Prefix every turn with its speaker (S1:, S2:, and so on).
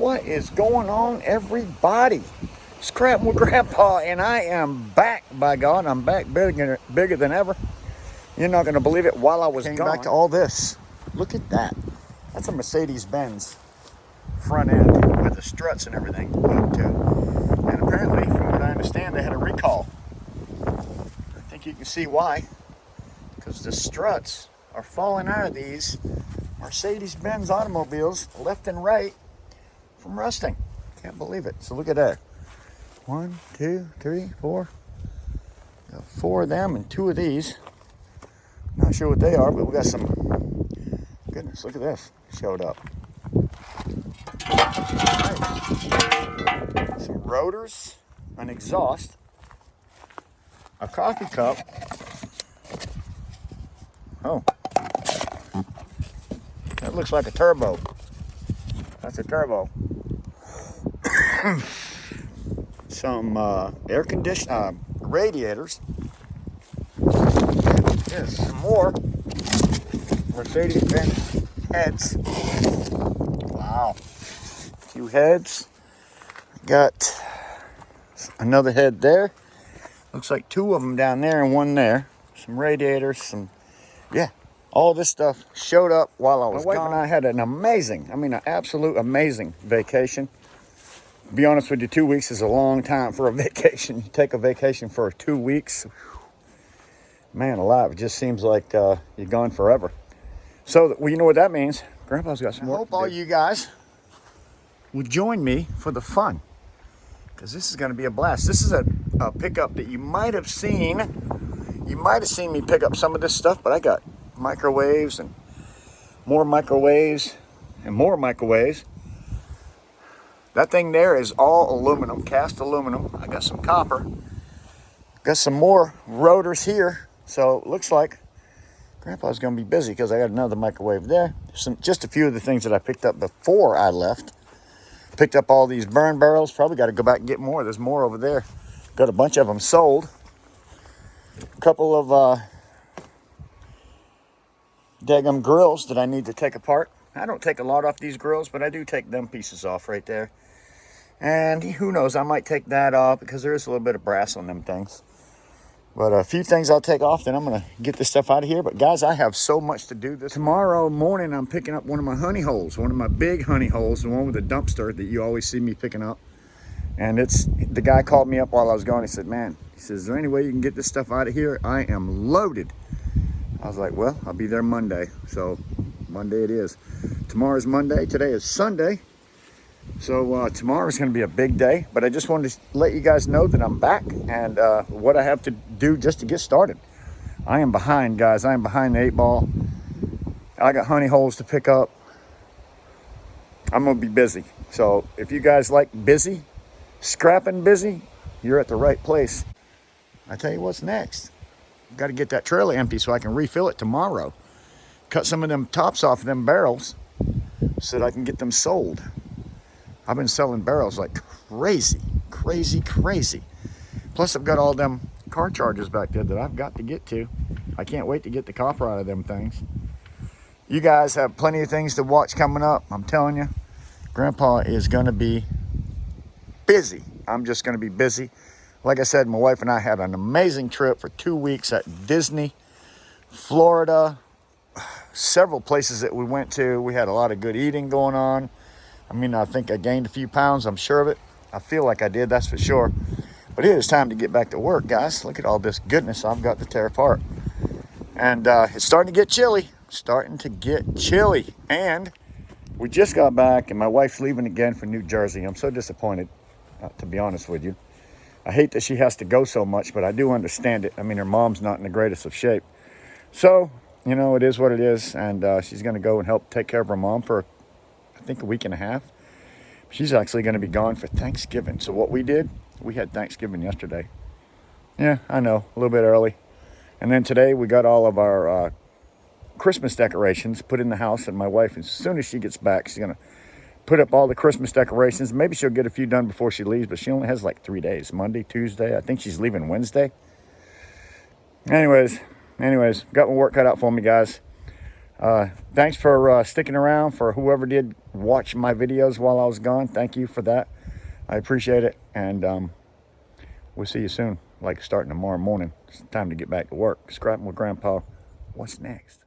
S1: What is going on, everybody? Scrap with Grandpa, and I am back, by God. I'm back bigger than ever. You're not going to believe it. While I was gone, back to all this. Look at that. That's a Mercedes-Benz front end with the struts and everything hooked to. And apparently, from what I understand, they had a recall. I think you can see why. Because the struts are falling out of these Mercedes-Benz automobiles left and right from rusting. Can't believe it. So look at that. 1, 2, 3, 4. Got 4 of them and 2 of these. Not sure what they are, but we got some. Goodness, look at this. Showed up. Nice. Some rotors, an exhaust, a coffee cup. Oh. That looks like a turbo. That's a turbo. Some air conditioner radiators. Yes, some more Mercedes-Benz heads. Wow. A few heads. Got another head there. Looks like 2 of them down there and 1 there. Some radiators, some, yeah. All this stuff showed up while I was gone. My wife and I had an an absolute amazing vacation. To be honest with you, 2 weeks is a long time for a vacation. You take a vacation for 2 weeks, man alive, it just seems like you're gone forever. So, well, you know what that means. Grandpa's got some work to do. I hope all you guys will join me for the fun, because this is going to be a blast. This is a pickup that you might have seen. You might have seen me pick up some of this stuff, but I got microwaves and more microwaves and more microwaves. That thing there is all aluminum, cast aluminum. I got some copper. Got some more rotors here. So it looks like Grandpa's going to be busy because I got another microwave there. Just a few of the things that I picked up before I left. Picked up all these burn barrels. Probably got to go back and get more. There's more over there. Got a bunch of them sold. A couple of daggum grills that I need to take apart. I don't take a lot off these grills, but I do take them pieces off right there. And who knows, I might take that off because there is a little bit of brass on them things. But a few things I'll take off, then I'm going to get this stuff out of here. But guys, I have so much to do this. Tomorrow morning, I'm picking up one of my honey holes, one of my big honey holes, the one with the dumpster that you always see me picking up. And the guy called me up while I was gone. He said, man, he says, is there any way you can get this stuff out of here? I am loaded. I was like, well, I'll be there Monday. So Monday it is. Tomorrow's Monday. Today is Sunday. So tomorrow's going to be a big day. But I just wanted to let you guys know that I'm back and what I have to do just to get started. I am behind, guys. I am behind the 8 ball. I got honey holes to pick up. I'm going to be busy. So if you guys like busy, scrapping busy, you're at the right place. I tell you what's next. Got to get that trailer empty so I can refill it tomorrow. Cut some of them tops off of them barrels so that I can get them sold. I've been selling barrels like crazy. Plus I've got all them car chargers back there that I've got to get to. I can't wait to get the copper out of them things. You guys have plenty of things to watch coming up. I'm telling you, Grandpa is going to be busy. I'm just going to be busy. Like I said, my wife and I had an amazing trip for 2 weeks at Disney, Florida, several places that we went to. We had a lot of good eating going on. I think I gained a few pounds. I'm sure of it. I feel like I did, that's for sure. But it is time to get back to work, guys. Look at all this goodness I've got to tear apart. And it's starting to get chilly. And we just got back, and my wife's leaving again for New Jersey. I'm so disappointed, to be honest with you. I hate that she has to go so much, but I do understand it. Her mom's not in the greatest of shape. So, it is what it is. And she's going to go and help take care of her mom for, I think, a week and a half. She's actually going to be gone for Thanksgiving. So what we did, we had Thanksgiving yesterday. Yeah, I know, a little bit early. And then today we got all of our Christmas decorations put in the house. And my wife, as soon as she gets back, she's going to put up all the Christmas decorations. Maybe she'll get a few done before she leaves, but she only has like 3 days. Monday, Tuesday. I think she's leaving Wednesday. Anyways, got my work cut out for me, guys. Thanks for sticking around. For whoever did watch my videos while I was gone, thank you for that. I appreciate it. And we'll see you soon, like starting tomorrow morning. It's time to get back to work. Scrapping with Grandpa. What's next?